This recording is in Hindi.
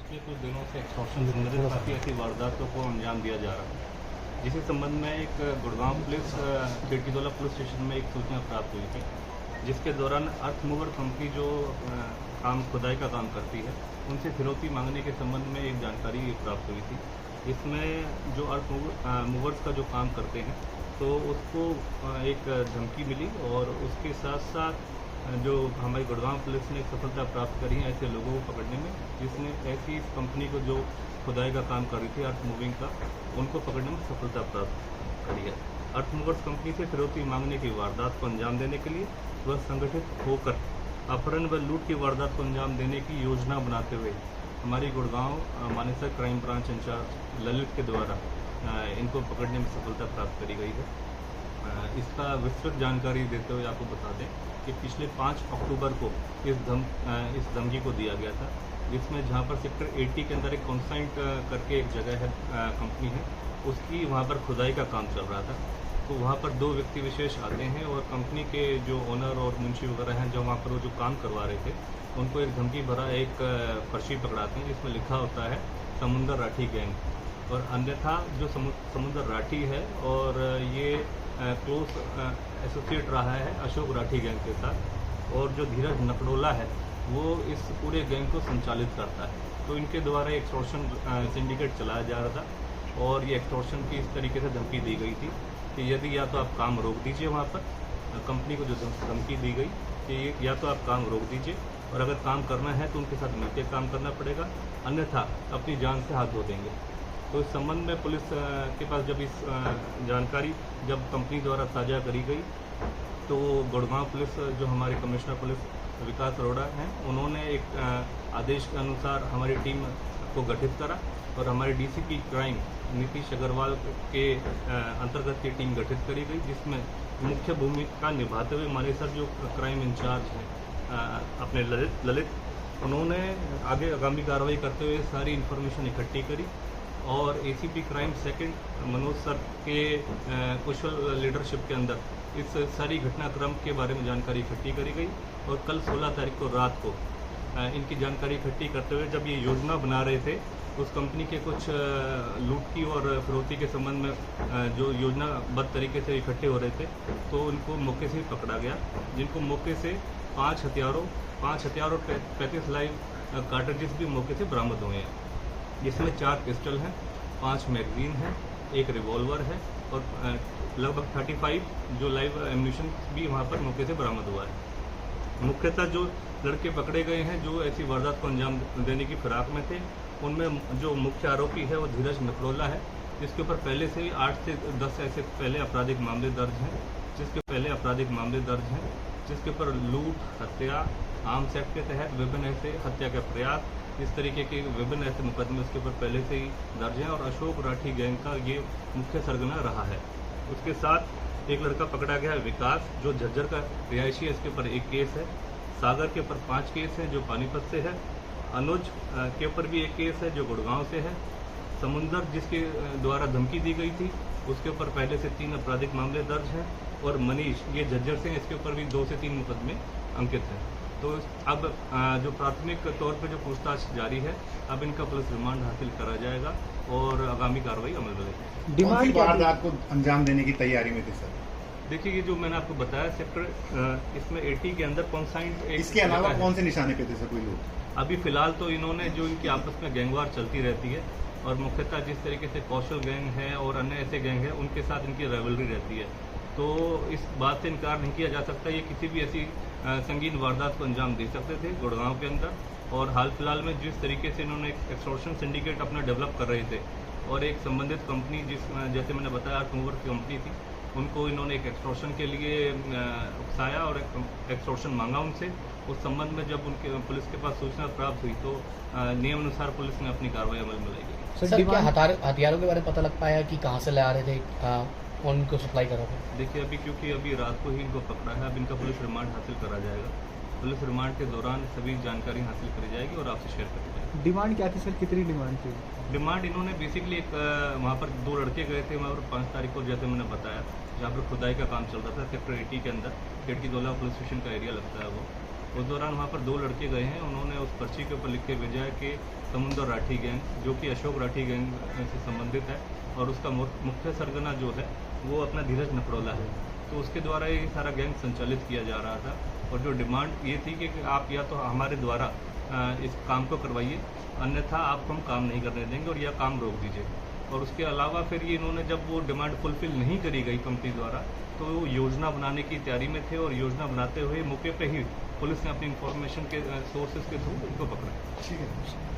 पिछले कुछ दिनों से एक्सटॉर्शन से काफ़ी ऐसी वारदातों को अंजाम दिया जा रहा है, जिसके संबंध में एक गुड़गांव पुलिस खिड़कीदोला पुलिस स्टेशन में एक सूचना प्राप्त हुई थी, जिसके दौरान अर्थ मूवर कंपनी जो काम खुदाई का काम करती है, उनसे फिरौती मांगने के संबंध में एक जानकारी प्राप्त हुई थी। इसमें जो अर्थ मूवर्स का जो काम करते हैं, तो उसको एक धमकी मिली और उसके साथ साथ जो हमारी गुड़गांव पुलिस ने सफलता प्राप्त करी है ऐसे लोगों को पकड़ने में, जिसने ऐसी इस कंपनी को जो खुदाई का काम कर रही थी अर्थ मूविंग का, उनको पकड़ने में सफलता प्राप्त करी है। अर्थ मूवर्स कंपनी से फिरौती मांगने की वारदात को अंजाम देने के लिए वह संगठित होकर अपहरण व लूट की वारदात को अंजाम देने की योजना बनाते हुए हमारी Gurgaon Manesar crime branch incharge Lalit के द्वारा इनको पकड़ने में सफलता प्राप्त करी गई है। इसका विस्तृत जानकारी देते हुए आपको बता दें कि पिछले 5 अक्टूबर को इस धमकी को दिया गया था, जिसमें जहां पर सेक्टर 80 के अंदर एक कॉन्साइंट करके एक जगह है, कंपनी है, उसकी वहां पर खुदाई का काम चल रहा था। तो वहां पर 2 व्यक्ति विशेष आते हैं और कंपनी के जो ओनर और मुंशी वगैरह हैं, जो वहाँ पर वो जो काम करवा रहे थे, उनको एक धमकी भरा एक पर्ची पकड़ाते हैं, जिसमें लिखा होता है समुंदर राठी गैंग, और अन्यथा जो समुंदर राठी है और ये क्लोज एसोसिएट रहा है अशोक राठी गैंग के साथ, और जो धीरज नकड़ोला है वो इस पूरे गैंग को संचालित करता है। तो इनके द्वारा एक्सटॉर्शन सिंडिकेट चलाया जा रहा था और ये एक्सटॉर्शन की इस तरीके से धमकी दी गई थी कि यदि या तो आप काम रोक दीजिए, वहाँ पर कंपनी को जो धमकी दी गई कि या तो आप काम रोक दीजिए और अगर काम करना है तो उनके साथ मिलकर काम करना पड़ेगा, अन्यथा अपनी जान से हाथ धो देंगे। तो इस संबंध में पुलिस के पास जब इस जानकारी जब कंपनी द्वारा साझा करी गई, तो गुड़गांव पुलिस जो हमारे कमिश्नर पुलिस विकास अरोड़ा हैं, उन्होंने एक आदेश के अनुसार हमारी टीम को गठित करा और हमारे डीसीपी क्राइम नीतीश अग्रवाल के अंतर्गत ये टीम गठित करी गई, जिसमें मुख्य भूमिका निभाते हुए हमारे सर जो क्राइम इंचार्ज हैं अपने ललित, उन्होंने आगामी कार्रवाई करते हुए सारी इन्फॉर्मेशन इकट्ठी करी और ACP crime second Manoj sir के कुशल लीडरशिप के अंदर इस सारी घटनाक्रम के बारे में जानकारी इकट्ठी करी गई और कल 16 तारीख को रात को इनकी जानकारी इकट्ठी करते हुए जब ये योजना बना रहे थे, उस कंपनी के कुछ लूट की और फिरौती के संबंध में जो योजनाबद्ध तरीके से इकट्ठे हो रहे थे, तो उनको मौके से ही पकड़ा गया, जिनको मौके से 5 हथियार और 35 लाइव कार्ट्रिजेस भी मौके से बरामद हुए हैं, जिसमें 4 पिस्टल हैं, 5 मैगजीन हैं, 1 रिवॉल्वर है और लगभग 35 जो लाइव एम्यूनिशन भी वहाँ पर मौके से बरामद हुआ है। मुख्यतः जो लड़के पकड़े गए हैं जो ऐसी वारदात को अंजाम देने की फिराक में थे, उनमें जो मुख्य आरोपी है वो धीरज नकड़ोला है, जिसके ऊपर पहले से ही 8 से 10 ऐसे पहले आपराधिक मामले दर्ज हैं, जिसके ऊपर लूट, हत्या, आर्म्स एक्ट के तहत विभिन्न ऐसे हत्या का प्रयास, इस तरीके के विभिन्न ऐसे मुकदमे उसके ऊपर पहले से ही दर्ज हैं और अशोक राठी गैंग का ये मुख्य सरगना रहा है। उसके साथ एक लड़का पकड़ा गया है विकास, जो झज्जर का रिहायशी है, इसके ऊपर 1 केस है। सागर के ऊपर 5 केस हैं जो पानीपत से है। अनुज के ऊपर भी 1 केस है जो गुड़गांव से है। समुंदर जिसके द्वारा धमकी दी गई थी, उसके ऊपर पहले से 3 आपराधिक मामले दर्ज हैं और मनीष ये झज्जर से, इसके ऊपर भी 2 से 3 मुकदमे अंकित हैं। तो अब जो प्राथमिक तौर पर जो पूछताछ जारी है, अब इनका पुलिस रिमांड हासिल करा जाएगा और आगामी कार्रवाई अमल में रहेगी। डिमांड वारदात को अंजाम देने की तैयारी में थे सर? देखिए, ये जो मैंने आपको बताया सेक्टर इसमें 80 के अंदर कॉन्साइंट, इसके अलावा कौन से निशाने पे थे सर कोई लोग? अभी फिलहाल तो इन्होंने जो इनकी आपस में गैंगवार चलती रहती है और मुख्यतः जिस तरीके से कौशल गैंग है और अन्य ऐसे गैंग है, उनके साथ इनकी राइवलरी रहती है, तो इस बात से इनकार नहीं किया जा सकता ये किसी भी ऐसी संगीन वारदात को अंजाम दे सकते थे गुड़गांव के अंदर। और हाल फिलहाल में जिस तरीके से इन्होंने एक एक्सटॉर्शन सिंडिकेट अपना डेवलप कर रहे थे और एक संबंधित कंपनी जैसे मैंने बताया अर्थ मूवर कंपनी थी, उनको इन्होंने एक एक्सटॉर्शन के लिए उकसाया और एक्सटॉर्शन मांगा उनसे। उस संबंध में जब उनके पुलिस के पास सूचना प्राप्त हुई तो नियम अनुसार पुलिस ने अपनी कार्रवाई अमल में लाई गई। सर, क्या हथियारों के बारे में पता लग पाया कि कहाँ से ला रहे थे, कौन को सप्लाई कर रहे थे? देखिए, क्योंकि अभी रात को ही इनको पकड़ा है, अब इनका पुलिस रिमांड हासिल करा जाएगा। पुलिस रिमांड के दौरान सभी जानकारी हासिल करी जाएगी और आपसे शेयर करी जाएगी। डिमांड क्या थी सर, कितनी डिमांड थी? डिमांड इन्होंने बेसिकली एक वहाँ पर 2 लड़के गए थे वहाँ पर 5 तारीख को, जैसे मैंने बताया, जहाँ पर खुदाई का काम चल रहा था सेक्टर 80 के अंदर, खिड़कीदोला पुलिस स्टेशन का एरिया लगता है वो। उस दौरान वहाँ पर 2 लड़के गए हैं, उन्होंने उस पर्ची के ऊपर लिख के भेजा है कि समुंदर राठी गैंग, जो कि अशोक राठी गैंग से संबंधित है और उसका मुख्य सरगना जो है वो अपना धीरज नपड़ोला है। तो उसके द्वारा ये सारा गैंग संचालित किया जा रहा था और जो डिमांड ये थी कि आप या तो हमारे द्वारा इस काम को करवाइए, अन्यथा आपको हम काम नहीं करने देंगे और यह काम रोक दीजिए। और उसके अलावा फिर ये इन्होंने जब वो डिमांड फुलफिल नहीं करी गई कंपनी द्वारा, तो वो योजना बनाने की तैयारी में थे और योजना बनाते हुए मौके पे ही पुलिस ने अपनी इंफॉर्मेशन के सोर्सेज के थ्रू इनको पकड़ा। ठीक है।